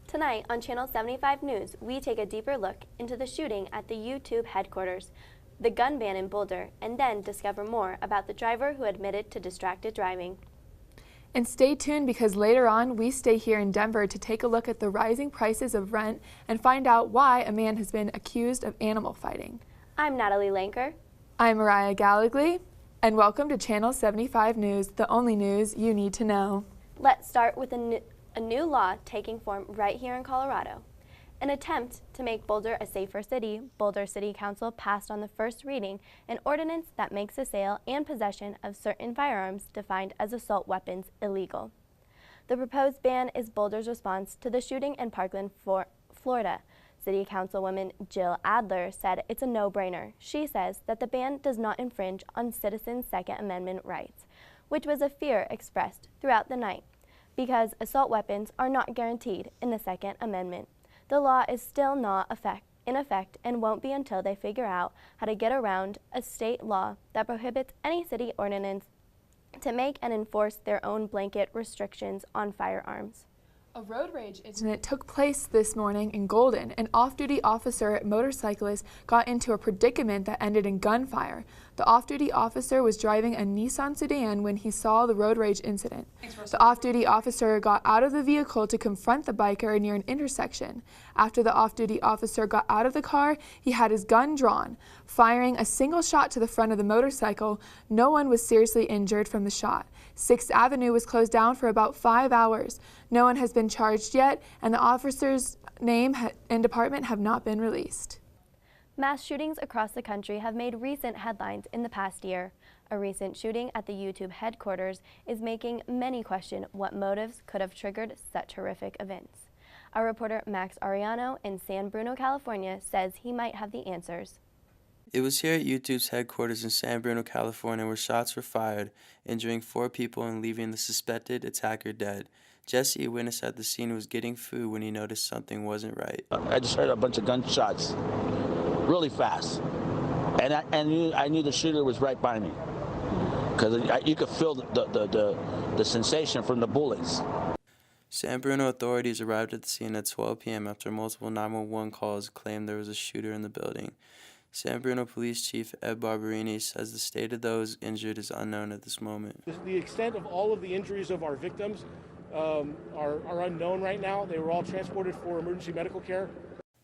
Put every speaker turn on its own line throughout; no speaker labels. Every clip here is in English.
Tonight on Channel 75 News, we take a deeper look into the shooting at the YouTube headquarters, the gun ban in Boulder, and then discover more about the driver who admitted to distracted driving.
And stay tuned because later on we stay here in Denver to take a look at the rising prices of rent and find out why a man has been accused of animal fighting.
I'm Natalie Lanker.
I'm Mariah Gallagly, and welcome to Channel 75 News, the only news you need to know.
Let's start with a new law taking form right here in Colorado. An attempt to make Boulder a safer city, Boulder City Council passed on the first reading an ordinance that makes the sale and possession of certain firearms defined as assault weapons illegal. The proposed ban is Boulder's response to the shooting in Parkland, Florida. City Councilwoman Jill Adler said it's a no-brainer. She says that the ban does not infringe on citizens' Second Amendment rights, which was a fear expressed throughout the night, because assault weapons are not guaranteed in the Second Amendment. The law is still not in effect and won't be until they figure out how to get around a state law that prohibits any city ordinance to make and enforce their own blanket restrictions on firearms.
A road rage incident took place this morning in Golden. An off-duty officer motorcyclist got into a predicament that ended in gunfire. The off-duty officer was driving a Nissan sedan when he saw the road rage incident. The off-duty officer got out of the vehicle to confront the biker near an intersection. After the off-duty officer got out of the car, he had his gun drawn, firing a single shot to the front of the motorcycle. No one was seriously injured from the shot. 6th Avenue was closed down for about 5 hours. No one has been charged yet, and the officer's name and department have not been released.
Mass shootings across the country have made recent headlines in the past year. A recent shooting at the YouTube headquarters is making many question what motives could have triggered such horrific events. Our reporter Max Ariano in San Bruno, California, says he might have the answers.
It was here at YouTube's headquarters in San Bruno, California, where shots were fired, injuring 4 people and leaving the suspected attacker dead. Jesse, a witness at the scene, was getting food when he noticed something wasn't right.
I just heard a bunch of gunshots really fast, and I knew the shooter was right by me because you could feel the sensation from the bullets.
San Bruno authorities arrived at the scene at 12 p.m. after multiple 911 calls claimed there was a shooter in the building. San Bruno Police Chief Ed Barberini says the state of those injured is unknown at this moment.
The extent of all of the injuries of our victims are unknown right now. They were all transported for emergency medical care.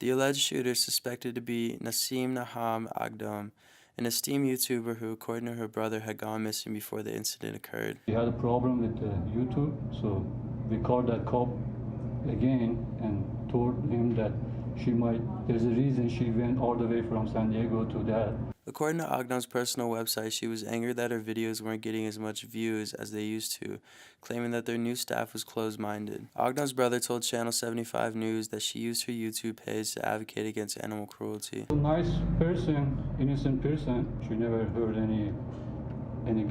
The alleged shooter is suspected to be Nasim Naham Agdam, an esteemed YouTuber who, according to her brother, had gone missing before the incident occurred.
We had a problem with YouTube, so we called that cop again and told him that there's a reason she went all the way from San Diego to that.
According to Agdam's personal website, she was angry that her videos weren't getting as much views as they used to, claiming that their new staff was closed-minded. Agdam's brother told Channel 75 News that she used her YouTube page to advocate against animal cruelty.
A nice person, innocent person, she never hurt any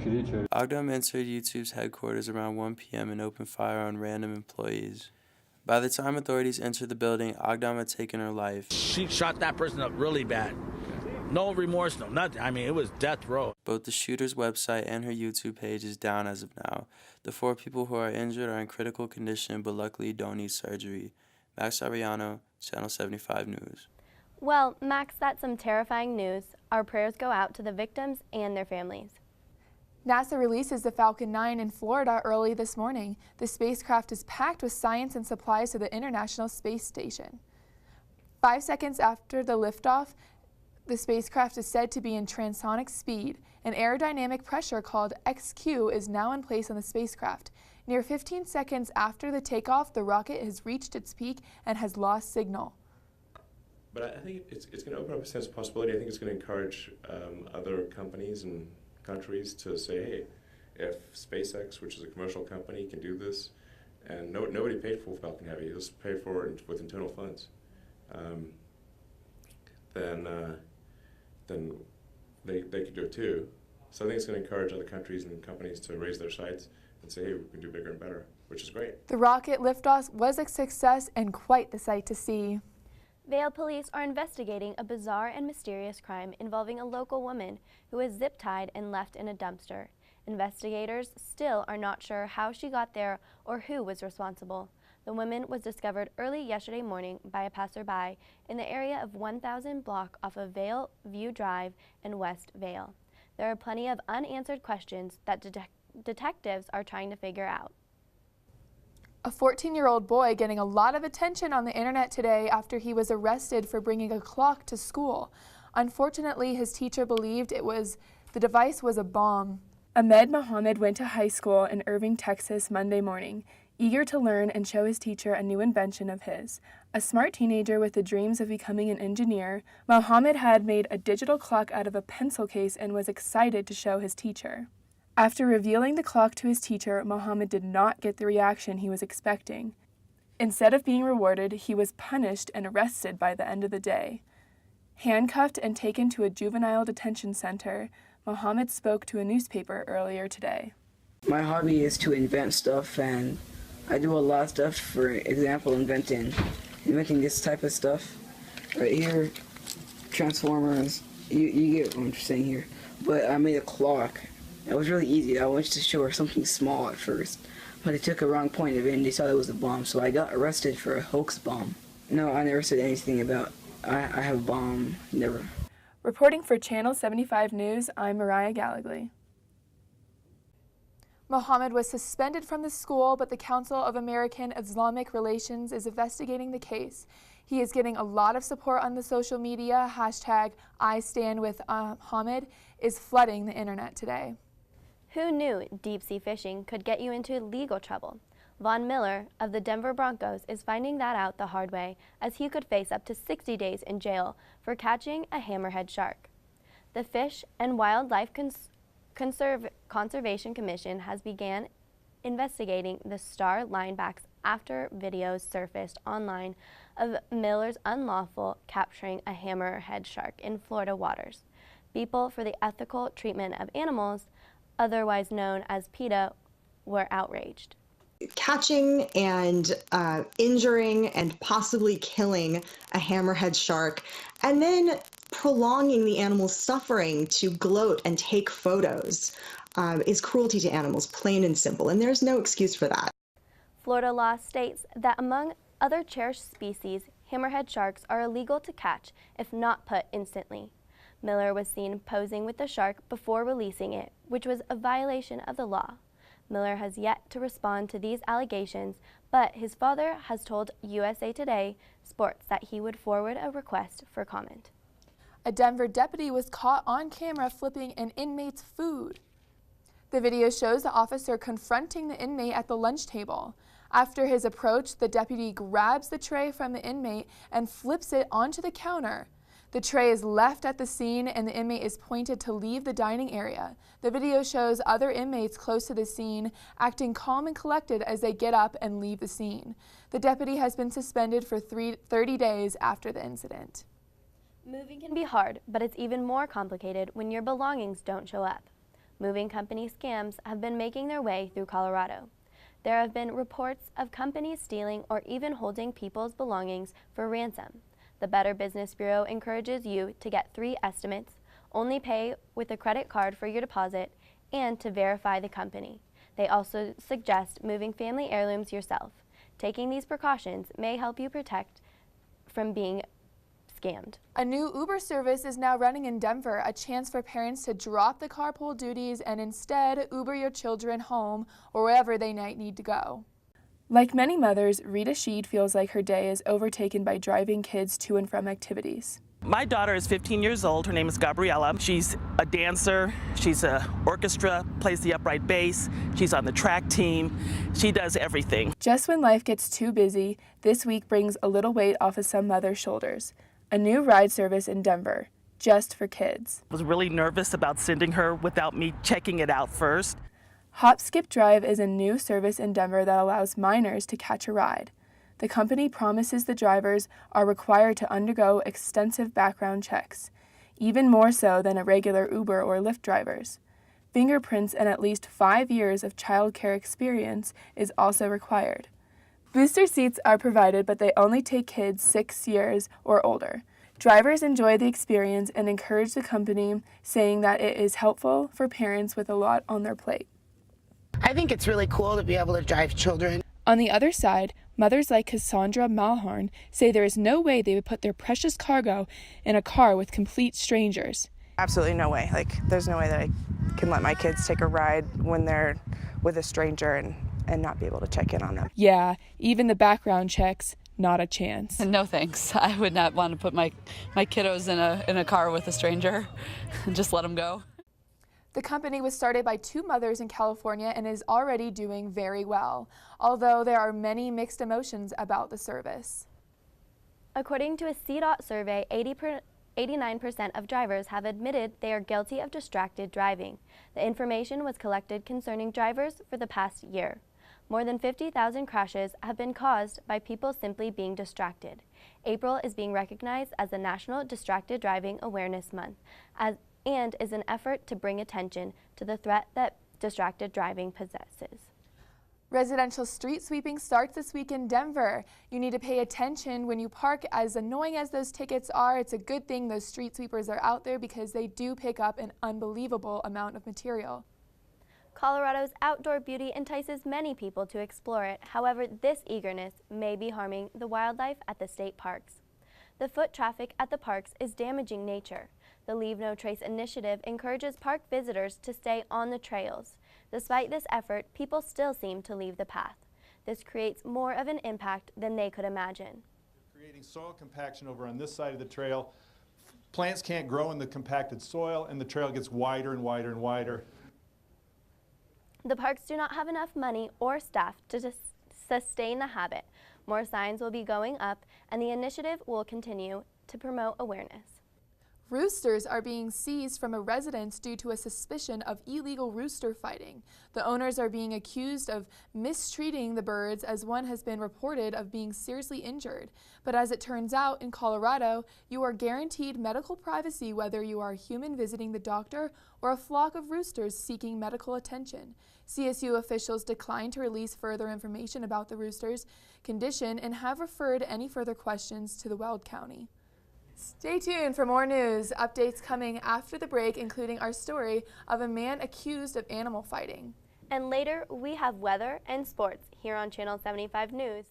creature.
Agdam entered YouTube's headquarters around 1 p.m. and opened fire on random employees. By the time authorities entered the building, Agdam had taken her life.
She shot that person up really bad. No remorse, no nothing. I mean, it was death row.
Both the shooter's website and her YouTube page is down as of now. The 4 people who are injured are in critical condition, but luckily don't need surgery. Max Ariano, Channel 75 News.
Well, Max, that's some terrifying news. Our prayers go out to the victims and their families.
NASA releases the Falcon 9 in Florida early this morning. The spacecraft is packed with science and supplies to the International Space Station. 5 seconds after the liftoff, the spacecraft is said to be in transonic speed. An aerodynamic pressure called XQ is now in place on the spacecraft. Near 15 seconds after the takeoff, the rocket has reached its peak and has lost signal.
But I think it's going to open up a sense of possibility. I think it's going to encourage other companies and countries to say, hey, if SpaceX, which is a commercial company, can do this, and nobody paid for Falcon Heavy, it was paid for with internal funds, then they could do it too. So I think it's going to encourage other countries and companies to raise their sights and say, hey, we can do bigger and better, which is great.
The rocket liftoff was a success and quite the sight to see.
Vail police are investigating a bizarre and mysterious crime involving a local woman who was zip-tied and left in a dumpster. Investigators still are not sure how she got there or who was responsible. The woman was discovered early yesterday morning by a passerby in the area of 1000 block off of Vale View Drive in West Vale. There are plenty of unanswered questions that detectives are trying to figure out.
A 14-year-old boy getting a lot of attention on the internet today after he was arrested for bringing a clock to school. Unfortunately, his teacher believed the device was a bomb. Ahmed Mohammed went to high school in Irving, Texas Monday morning, eager to learn and show his teacher a new invention of his. A smart teenager with the dreams of becoming an engineer, Mohammed had made a digital clock out of a pencil case and was excited to show his teacher. After revealing the clock to his teacher, Mohammed did not get the reaction he was expecting. Instead of being rewarded, he was punished and arrested by the end of the day. Handcuffed and taken to a juvenile detention center, Mohammed spoke to a newspaper earlier today.
My hobby is to invent stuff, and I do a lot of stuff. For example, inventing this type of stuff. Right here, Transformers, you get what I'm saying here. But I made a clock. It was really easy. I wanted to show her something small at first, but they took a wrong point of it and they thought it was a bomb, so I got arrested for a hoax bomb. No, I never said anything about I have a bomb, never.
Reporting for Channel 75 News, I'm Mariah Gallagly. Mohammed was suspended from the school, but the Council of American Islamic Relations is investigating the case. He is getting a lot of support on the social media. Hashtag #IStandWithMohammed is flooding the internet today.
Who knew deep-sea fishing could get you into legal trouble? Von Miller of the Denver Broncos is finding that out the hard way, as he could face up to 60 days in jail for catching a hammerhead shark. The Fish and Wildlife Conservation Commission has began investigating the star linebacks after videos surfaced online of Miller's unlawful capturing a hammerhead shark in Florida waters. People for the Ethical Treatment of Animals, otherwise known as PETA, were outraged.
Catching and injuring and possibly killing a hammerhead shark, and then prolonging the animal's suffering to gloat and take photos is cruelty to animals, plain and simple, and there's no excuse for that.
Florida law states that among other cherished species, hammerhead sharks are illegal to catch if not put instantly. Miller was seen posing with the shark before releasing it, which was a violation of the law. Miller has yet to respond to these allegations, but his father has told USA Today Sports that he would forward a request for comment.
A Denver deputy was caught on camera flipping an inmate's food. The video shows the officer confronting the inmate at the lunch table. After his approach, the deputy grabs the tray from the inmate and flips it onto the counter. The tray is left at the scene and the inmate is pointed to leave the dining area. The video shows other inmates close to the scene acting calm and collected as they get up and leave the scene. The deputy has been suspended for 30 days after the incident.
Moving can be hard, but it's even more complicated when your belongings don't show up. Moving company scams have been making their way through Colorado. There have been reports of companies stealing or even holding people's belongings for ransom. The Better Business Bureau encourages you to get 3 estimates, only pay with a credit card for your deposit, and to verify the company. They also suggest moving family heirlooms yourself. Taking these precautions may help you protect from being scammed.
A new Uber service is now running in Denver, a chance for parents to drop the carpool duties and instead Uber your children home or wherever they might need to go. Like many mothers, Rita Sheed feels like her day is overtaken by driving kids to and from activities.
My daughter is 15 years old. Her name is Gabriella. She's a dancer. She's an orchestra, plays the upright bass. She's on the track team. She does everything.
Just when life gets too busy, this week brings a little weight off of some mothers' shoulders. A new ride service in Denver, just for kids.
I was really nervous about sending her without me checking it out first.
Hop Skip Drive is a new service in Denver that allows minors to catch a ride. The company promises the drivers are required to undergo extensive background checks, even more so than a regular Uber or Lyft drivers. Fingerprints and at least 5 years of child care experience is also required. Booster seats are provided, but they only take kids 6 years or older. Drivers enjoy the experience and encourage the company, saying that it is helpful for parents with a lot on their plate.
I think it's really cool to be able to drive children.
On the other side, mothers like Cassandra Malhorn say there is no way they would put their precious cargo in a car with complete strangers.
Absolutely no way. Like, there's no way that I can let my kids take a ride when they're with a stranger and not be able to check in on them.
Yeah, even the background checks, not a chance.
No thanks. I would not want to put my kiddos in a car with a stranger and just let them go.
The company was started by 2 mothers in California and is already doing very well, although there are many mixed emotions about the service.
According to a CDOT survey, 89% of drivers have admitted they are guilty of distracted driving. The information was collected concerning drivers for the past year. More than 50,000 crashes have been caused by people simply being distracted. April is being recognized as the National Distracted Driving Awareness Month, and is an effort to bring attention to the threat that distracted driving possesses.
Residential street sweeping starts this week in Denver. You need to pay attention when you park. As annoying as those tickets are, it's a good thing those street sweepers are out there because they do pick up an unbelievable amount of material.
Colorado's outdoor beauty entices many people to explore it. However, this eagerness may be harming the wildlife at the state parks. The foot traffic at the parks is damaging nature. The Leave No Trace initiative encourages park visitors to stay on the trails. Despite this effort, people still seem to leave the path. This creates more of an impact than they could imagine.
Creating soil compaction over on this side of the trail. Plants can't grow in the compacted soil, and the trail gets wider and wider and wider.
The parks do not have enough money or staff to sustain the habit. More signs will be going up, and the initiative will continue to promote awareness.
Roosters are being seized from a residence due to a suspicion of illegal rooster fighting. The owners are being accused of mistreating the birds, as one has been reported of being seriously injured. But as it turns out, in Colorado, you are guaranteed medical privacy whether you are a human visiting the doctor or a flock of roosters seeking medical attention. CSU officials declined to release further information about the roosters' condition and have referred any further questions to the Weld County. Stay tuned for more news. Updates coming after the break, including our story of a man accused of animal fighting.
And later, we have weather and sports here on Channel 75 News.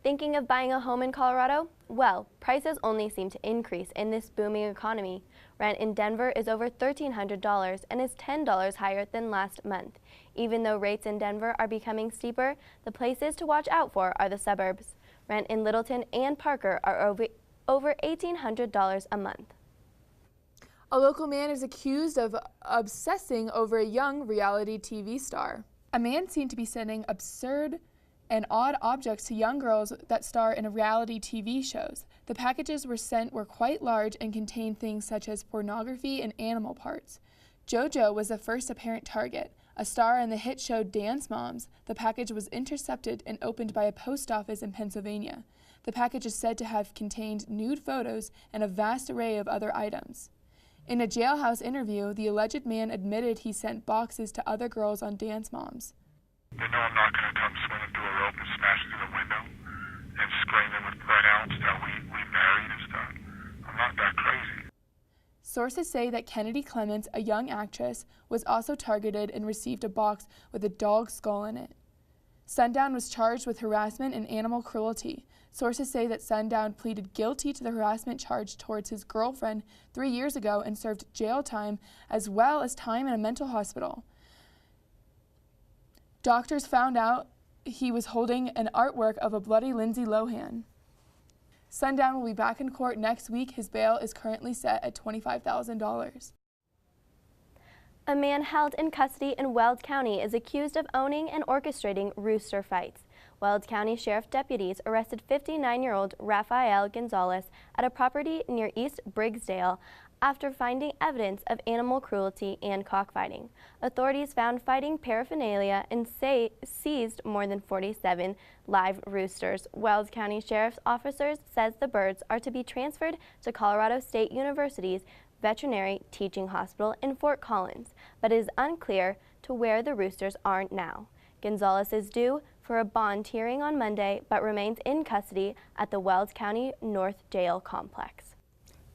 Thinking of buying a home in Colorado? Well, prices only seem to increase in this booming economy. Rent in Denver is over $1,300 and is $10 higher than last month. Even though rates in Denver are becoming steeper, the places to watch out for are the suburbs. Rent in Littleton and Parker are over $1,800 a month.
A local man is accused of obsessing over a young reality TV star. A man seemed to be sending absurd and odd objects to young girls that star in reality TV shows. The packages were quite large and contained things such as pornography and animal parts. JoJo was the first apparent target. A star in the hit show Dance Moms, the package was intercepted and opened by a post office in Pennsylvania. The package is said to have contained nude photos and a vast array of other items. In a jailhouse interview, the alleged man admitted he sent boxes to other girls on Dance Moms.
They know I'm not going to come swinging through a rope and smash through the window and screaming with pronouns that we married and stuff. I'm not that crazy.
Sources say that Kennedy Clements, a young actress, was also targeted and received a box with a dog skull in it. Sundown was charged with harassment and animal cruelty. Sources say that Sundown pleaded guilty to the harassment charge towards his girlfriend 3 years ago and served jail time as well as time in a mental hospital. Doctors found out he was holding an artwork of a bloody Lindsay Lohan. Sundown will be back in court next week. His bail is currently set at $25,000.
A man held in custody in Weld County is accused of owning and orchestrating rooster fights. Weld County Sheriff deputies arrested 59-year-old Rafael Gonzalez at a property near East Briggsdale after finding evidence of animal cruelty and cockfighting. Authorities found fighting paraphernalia and seized more than 47 live roosters. Weld County Sheriff's officers says the birds are to be transferred to Colorado State University's Veterinary Teaching Hospital in Fort Collins, but it is unclear to where the roosters are now. Gonzalez is due for a bond hearing on Monday, but remains in custody at the Weld County North Jail Complex.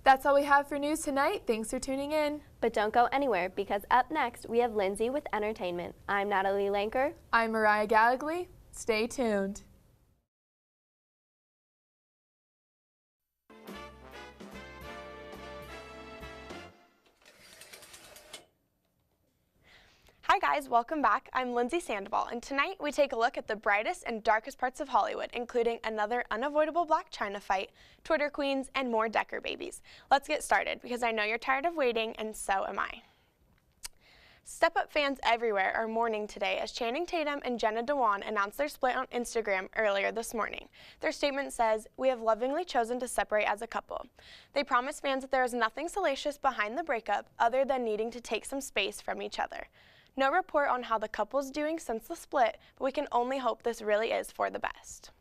That's all we have for news tonight. Thanks for tuning in.
But don't go anywhere, because up next we have Lindsay with entertainment. I'm Natalie Lanker.
I'm Mariah Gallagly. Stay tuned.
Hi guys, welcome back. I'm Lindsay Sandoval, and tonight we take a look at the brightest and darkest parts of Hollywood, including another unavoidable Blac Chyna fight, Twitter queens, and more Decker babies. Let's get started, because I know you're tired of waiting, and so am I. Step Up fans everywhere are mourning today as Channing Tatum and Jenna Dewan announced their split on Instagram earlier this morning. Their statement says, "We have lovingly chosen to separate as a couple." They promise fans that there is nothing salacious behind the breakup other than needing to take some space from each other. No report on how the couple's doing since the split, but we can only hope this really is for the best.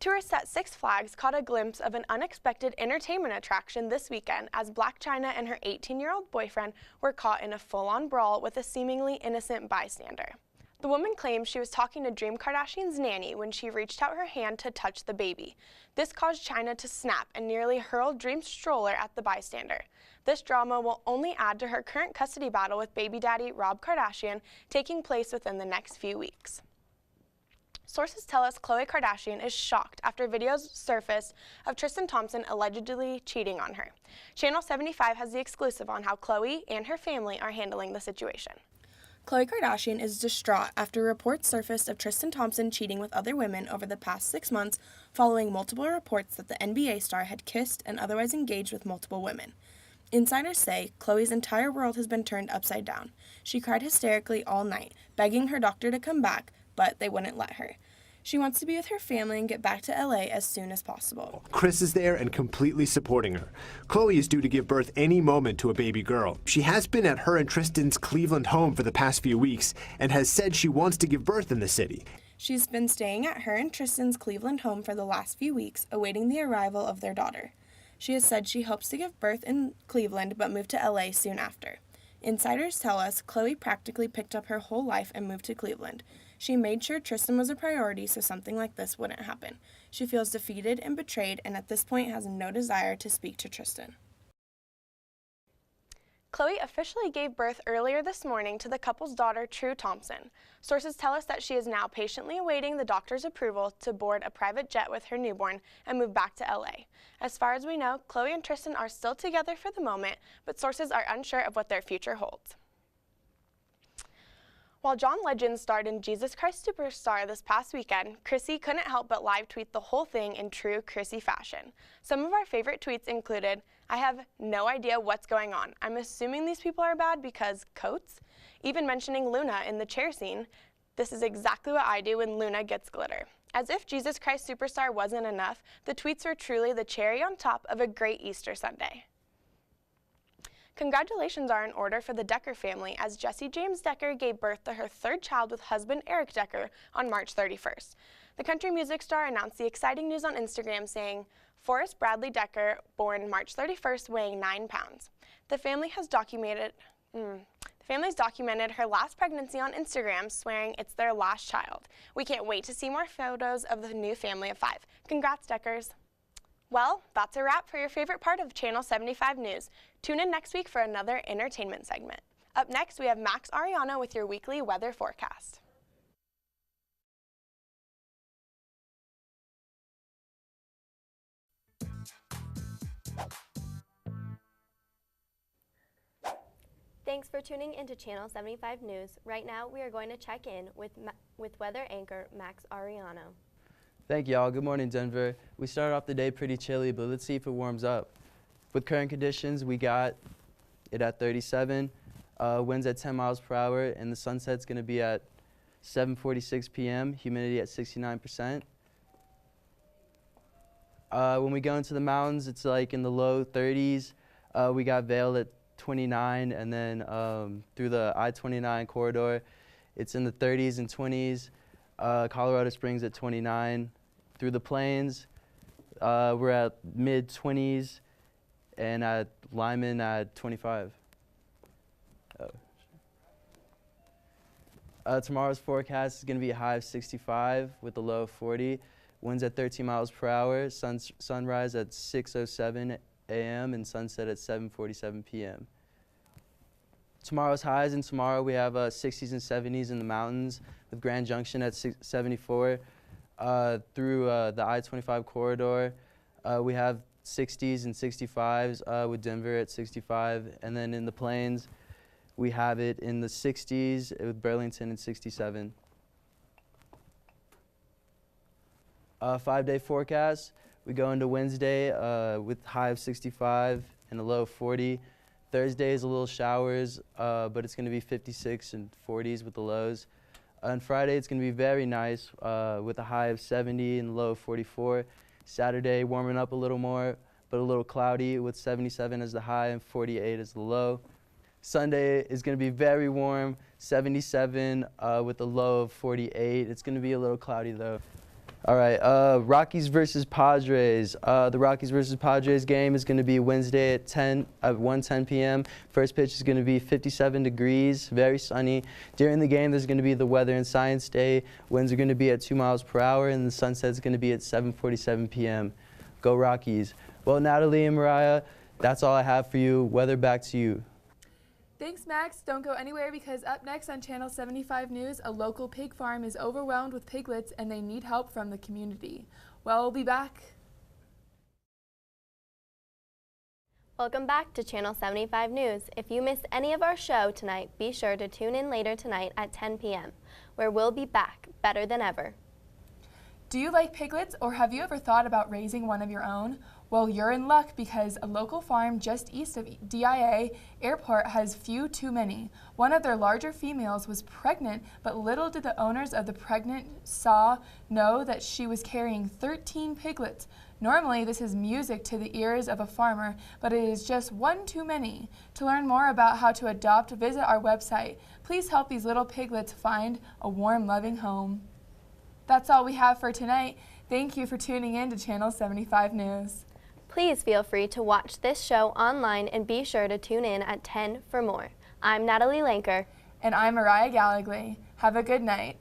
Tourists at Six Flags caught a glimpse of an unexpected entertainment attraction this weekend as Blac Chyna and her 18-year-old boyfriend were caught in a full-on brawl with a seemingly innocent bystander. The woman claims she was talking to Dream Kardashian's nanny when she reached out her hand to touch the baby. This caused Chyna to snap and nearly hurl Dream's stroller at the bystander. This drama will only add to her current custody battle with baby daddy Rob Kardashian, taking place within the next few weeks. Sources tell us Khloe Kardashian is shocked after videos surfaced of Tristan Thompson allegedly cheating on her. Channel 75 has the exclusive on how Khloe and her family are handling the situation. Khloe Kardashian is distraught after reports surfaced of Tristan Thompson cheating with other women over the past 6 months, following multiple reports that the NBA star had kissed and otherwise engaged with multiple women. Insiders say Khloe's entire world has been turned upside down. She cried hysterically all night, begging her doctor to come back, but they wouldn't let her. She wants to be with her family and get back to LA as soon as possible.
Chris is there and completely supporting her. Khloe is due to give birth any moment to a baby girl. She has been at her and Tristan's Cleveland home for the past few weeks and has said she wants to give birth in the city.
She's been staying at her and Tristan's Cleveland home for the last few weeks, awaiting the arrival of their daughter. She has said she hopes to give birth in Cleveland but move to LA soon after. Insiders tell us Khloe practically picked up her whole life and moved to Cleveland. She made sure Tristan was a priority so something like this wouldn't happen. She feels defeated and betrayed and at this point has no desire to speak to Tristan. Khloe officially gave birth earlier this morning to the couple's daughter, True Thompson. Sources tell us that she is now patiently awaiting the doctor's approval to board a private jet with her newborn and move back to LA. As far as we know, Khloe and Tristan are still together for the moment, but sources are unsure of what their future holds. While John Legend starred in Jesus Christ Superstar this past weekend, Chrissy couldn't help but live tweet the whole thing in true Chrissy fashion. Some of our favorite tweets included, "I have no idea what's going on. I'm assuming these people are bad because coats?" Even mentioning Luna in the chair scene, "This is exactly what I do when Luna gets glitter." As if Jesus Christ Superstar wasn't enough, the tweets were truly the cherry on top of a great Easter Sunday. Congratulations are in order for the Decker family as Jessie James Decker gave birth to her third child with husband Eric Decker on March 31st. The country music star announced the exciting news on Instagram saying, "Forrest Bradley Decker, born March 31st, weighing 9 pounds. The family's documented her last pregnancy on Instagram, swearing it's their last child. We can't wait to see more photos of the new family of 5. Congrats, Deckers." Well, that's a wrap for your favorite part of Channel 75 News. Tune in next week for another entertainment segment. Up next, we have Max Ariano with your weekly weather forecast.
Thanks for tuning into Channel 75 News. Right now, we are going to check in with weather anchor Max Ariano.
Thank y'all. Good morning, Denver. We started off the day pretty chilly, but let's see if it warms up. With current conditions, we got it at 37, winds at 10 miles per hour, and the sunset's going to be at 7:46 p.m., humidity at 69%. When we go into the mountains, it's like in the low 30s. We got Vail at 29, and then through the I-29 corridor, it's in the 30s and 20s. Colorado Springs at 29. Through the plains, we're at mid-20s, and at Lyman at 25. Tomorrow's forecast is going to be a high of 65 with a low of 40. Winds at 13 miles per hour. Sunrise at 6:07 a.m. and sunset at 7:47 p.m. Tomorrow's highs, and tomorrow we have 60s and 70s in the mountains with Grand Junction at 74 through the I-25 corridor. We have 60s and 65s with Denver at 65, and then in the plains we have it in the 60s with Burlington at 67. 5-day forecast, we go into Wednesday with high of 65 and a low of 40. Thursday is a little showers, but it's going to be 56 and 40s with the lows. On Friday, it's going to be very nice with a high of 70 and a low of 44. Saturday, warming up a little more, but a little cloudy with 77 as the high and 48 as the low. Sunday is going to be very warm, 77 with a low of 48. It's going to be a little cloudy though. All right, Rockies versus Padres. The Rockies versus Padres game is going to be Wednesday at 1:10 p.m. First pitch is going to be 57 degrees, very sunny. During the game, there's going to be the Weather and Science Day. Winds are going to be at 2 miles per hour, and the sunset is going to be at 7:47 p.m. Go Rockies. Well, Natalie and Mariah, that's all I have for you. Weather, back to you.
Thanks, Max. Don't go anywhere because up next on Channel 75 News, a local pig farm is overwhelmed with piglets and they need help from the community. Well, we'll be back.
Welcome back to Channel 75 News. If you missed any of our show tonight, be sure to tune in later tonight at 10 p.m., where we'll be back better than ever.
Do you like piglets, or have you ever thought about raising one of your own? Well, you're in luck because a local farm just east of DIA Airport has few too many. One of their larger females was pregnant, but little did the owners of the pregnant sow know that she was carrying 13 piglets. Normally, this is music to the ears of a farmer, but it is just one too many. To learn more about how to adopt, visit our website. Please help these little piglets find a warm, loving home. That's all we have for tonight. Thank you for tuning in to Channel 75 News.
Please feel free to watch this show online and be sure to tune in at 10 for more. I'm Natalie Lanker.
And I'm Mariah Gallagly. Have a good night.